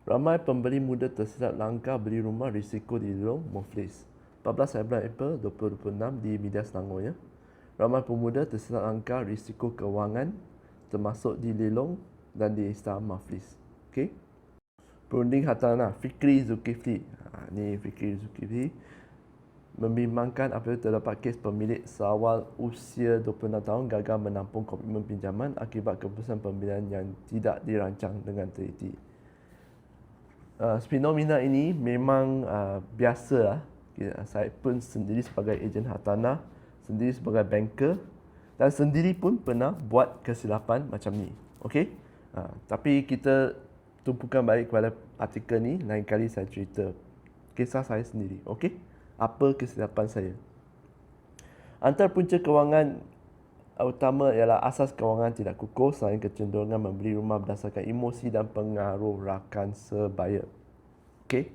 Ramai pembeli muda tersilap langkah beli rumah risiko dilindung Muflis. 14 April 2026 di media Selangor ya. Ramai pemuda tersilap langkah risiko kewangan termasuk di Lelong dan di Istar Muflis. Okey. Perunding hartanah Fikri Zulkifli. Ni Fikri Zulkifli membimbangkan apabila terdapat kes pemilik seawal usia 26 tahun gagal menampung komitmen pinjaman akibat keputusan pembelian yang tidak dirancang dengan teliti. Fenomena ini memang biasa lah. Saya pun sendiri sebagai ejen hartanah, sendiri sebagai banker dan sendiri pun pernah buat kesilapan macam ni. Okey? Tapi kita tumpukan balik kepada artikel ni, lain kali saya cerita kisah saya sendiri. Okey? Apa kesilapan saya? Antara punca kewangan utama ialah asas kewangan tidak kukuh selain kecenderungan membeli rumah berdasarkan emosi dan pengaruh rakan sebaya. Okey.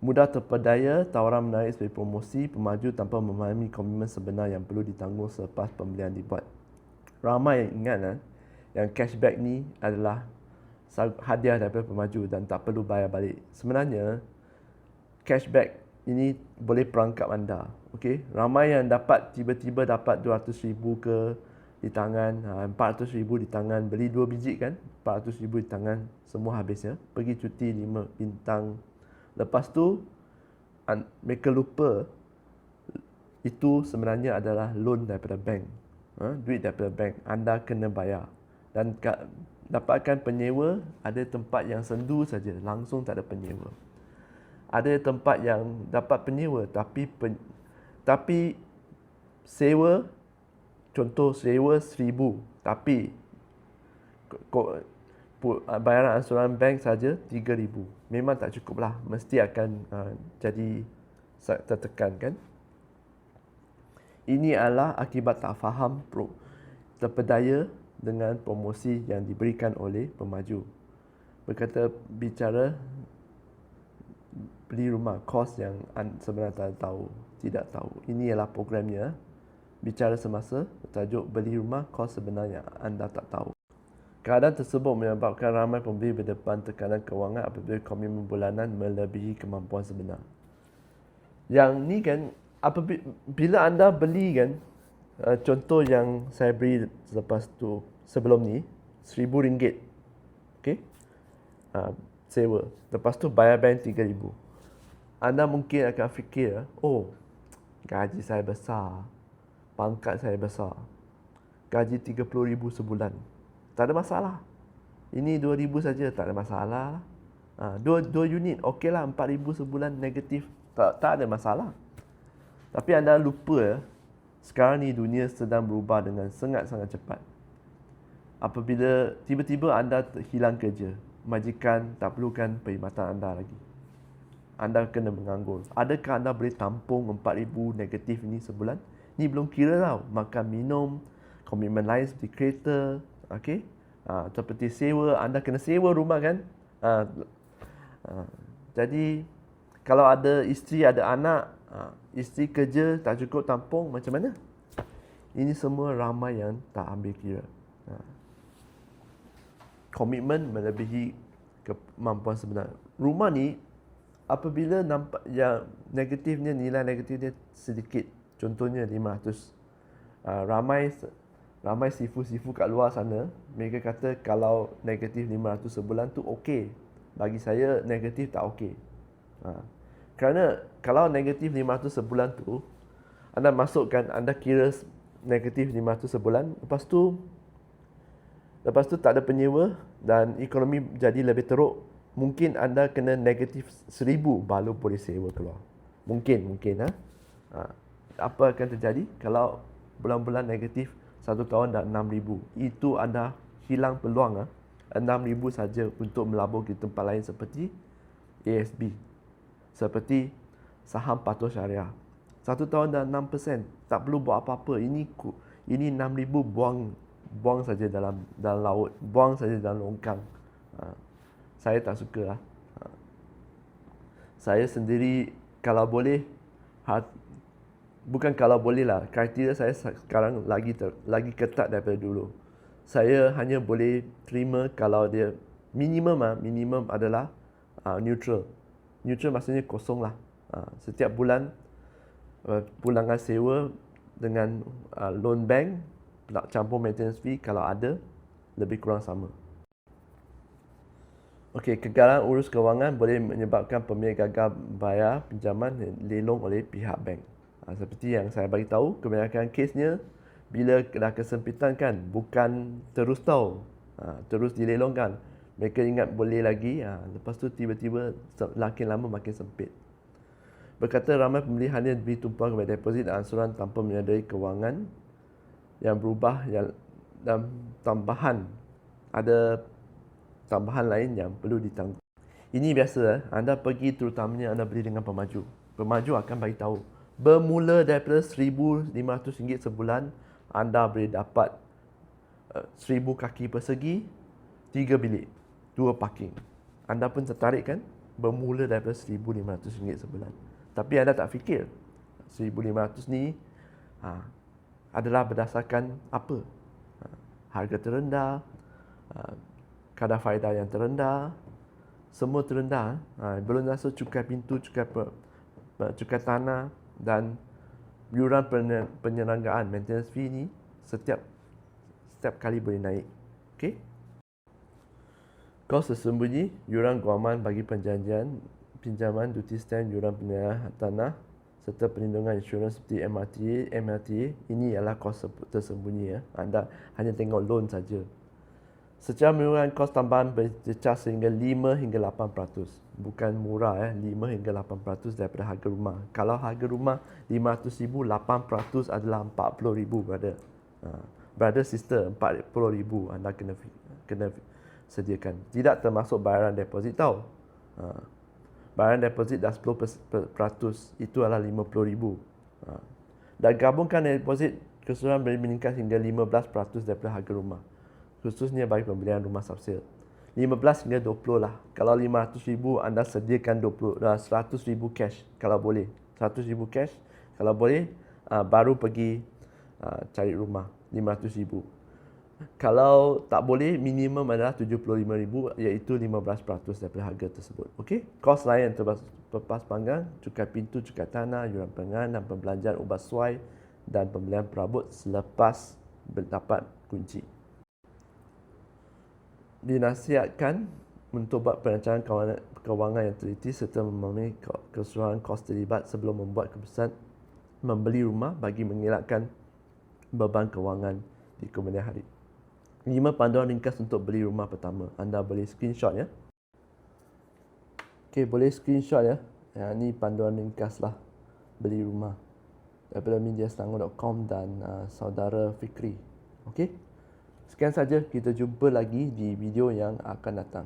Mudah terpedaya tawaran menarik sebagai promosi pemaju tanpa memahami komitmen sebenar yang perlu ditanggung selepas pembelian dibuat. Ramai yang ingat yang cashback ni adalah hadiah daripada pemaju dan tak perlu bayar balik. Sebenarnya cashback ini boleh perangkap anda. Okey, ramai yang dapat tiba-tiba dapat 200,000 ke di tangan, 400,000 di tangan, beli 2 biji kan, 400,000 di tangan, semua habis ya. Pergi cuti 5 bintang. Lepas tu mereka lupa itu sebenarnya adalah loan daripada bank. Duit daripada bank, anda kena bayar. Dan dapatkan penyewa, ada tempat yang sendu saja, langsung tak ada penyewa. Ada tempat yang dapat penyewa tapi sewa, contoh sewa 1,000 tapi bayaran ansuran bank saja 3,000. Memang tak cukup lah, mesti akan jadi tertekan kan. Ini adalah akibat tak faham terpedaya dengan promosi yang diberikan oleh pemaju. Bicara beli rumah, kos yang sebenarnya tidak tahu. Ini ialah programnya. Bicara semasa, bertajuk beli rumah, kos sebenarnya anda tak tahu. Keadaan tersebut menyebabkan ramai pembeli berdepan tekanan kewangan apabila komitmen bulanan melebihi kemampuan sebenar. Yang ni kan, bila anda beli kan, contoh yang saya beri selepas tu, sebelum ni, RM1,000. Okay? Sewa. Lepas tu bayar bank 3,000. Anda mungkin akan fikir, oh, gaji saya besar, pangkat saya besar, gaji 30,000 sebulan, tak ada masalah. Ini 2,000 saja, tak ada masalah. Dua unit, okey lah, 4,000 sebulan negatif, tak ada masalah. Tapi anda lupa, sekarang ni dunia sedang berubah dengan sangat-sangat cepat. Apabila tiba-tiba anda hilang kerja, majikan tak perlukan perkhidmatan anda lagi, anda kena menganggur. Adakah anda boleh tampung 4,000 negatif ini sebulan? Ni belum kira tau, makan minum, komitmen lain seperti kereta, okey? Seperti sewa, anda kena sewa rumah kan? Jadi kalau ada isteri, ada anak, isteri kerja tak cukup tampung, macam mana? Ini semua ramai yang tak ambil kira. Komitmen melebihi kemampuan sebenar. Rumah ni apabila nampak yang negatifnya, nilai negatifnya sedikit, contohnya 500, ramai sifu-sifu kat luar sana, mereka kata kalau negatif 500 sebulan tu okey. Bagi saya negatif tak okey. Kerana kalau negatif 500 sebulan tu, anda masukkan, anda kira negatif 500 sebulan, lepas tu tak ada penyewa dan ekonomi jadi lebih teruk, mungkin anda kena negatif 1,000 baru boleh sewa keluar. Mungkin. Apa akan terjadi kalau bulan-bulan negatif 1 tahun dan 6,000? Itu anda hilang peluang 6,000 saja untuk melabur di tempat lain seperti ASB, seperti saham patuh syariah. 1 tahun dan 6%, tak perlu buat apa-apa. Ini 6,000 buang saja dalam laut, buang saja dalam longkang. Saya tak suka lah. Saya sendiri kalau boleh, bukan kalau boleh lah, kriteria saya sekarang lagi ketat daripada dulu. Saya hanya boleh terima kalau dia minimum adalah neutral. Neutral maksudnya kosong lah. Setiap bulan pulangan sewa dengan loan bank campur maintenance fee kalau ada lebih kurang sama. Okey, kegagalan urus kewangan boleh menyebabkan pemilik gagal bayar pinjaman lelong oleh pihak bank. Seperti yang saya bagi tahu, kebanyakan kesnya bila dah kesempitan kan, bukan terus tahu, terus dilelongkan. Mereka ingat boleh lagi, lepas tu tiba-tiba makin lama makin sempit. Berkata ramai pembeli hanya beri tumpuan kepada deposit dan ansuran tanpa menyadari kewangan yang berubah dan ada tambahan lain yang perlu ditanggung. Ini biasa, anda pergi terutamanya anda beli dengan pemaju. Pemaju akan bagi tahu, bermula daripada RM1,500 sebulan, anda boleh dapat 1,000 kaki persegi, 3 bilik, 2 parking. Anda pun tertarik kan? Bermula daripada RM1,500 sebulan. Tapi anda tak fikir, 1,500 ni adalah berdasarkan apa? Harga terendah, kadar faedah yang terendah, semua terendah. Belum masuk cukai pintu, cukai tanah dan yuran penyelenggaraan maintenance fee ni setiap kali boleh naik. Okey. Kos sesembunyi, yuran guaman bagi perjanjian pinjaman, duty stamp, yuran penyerahan tanah serta perlindungan insurans seperti MLTA, ini ialah kos tersembunyi. Anda hanya tengok loan saja. Secara menurunkan kos tambahan bercecah sehingga 5 hingga 8%. Bukan murah 5 hingga 8% daripada harga rumah. Kalau harga rumah RM500,000, 8% adalah RM40,000, brother. Brother, sister, RM40,000 anda kena sediakan. Tidak termasuk bayaran deposit tau. Bayaran deposit dah 10%, itu adalah RM50,000. Dan gabungkan deposit keseluruhan boleh meningkat hingga 15% daripada harga rumah. Khususnya bagi pembelian rumah subsale. 15 hingga 20 lah. Kalau RM500,000 anda sediakan 100,000 cash kalau boleh. 100,000 cash kalau boleh, baru pergi cari rumah RM500,000. Kalau tak boleh, minimum adalah RM75,000, iaitu 15% daripada harga tersebut. Okey? Kos lain terlepas panggang, cukai pintu, cukai tanah, yuran pengenalan dan pembelanjaan ubah suai dan pembelian perabot selepas mendapat kunci. Dinasihatkan untuk buat perancangan kewangan yang teliti serta memahami keseluruhan kos terlibat sebelum membuat keputusan membeli rumah bagi mengelakkan beban kewangan di kemudian hari. 5 panduan ringkas untuk beli rumah pertama. Anda boleh screenshot ya. Okey, boleh screenshot ya. Ini panduan ringkas lah beli rumah daripada mediaselangor.com dan saudara Fikri. Okey. Sekian saja, kita jumpa lagi di video yang akan datang.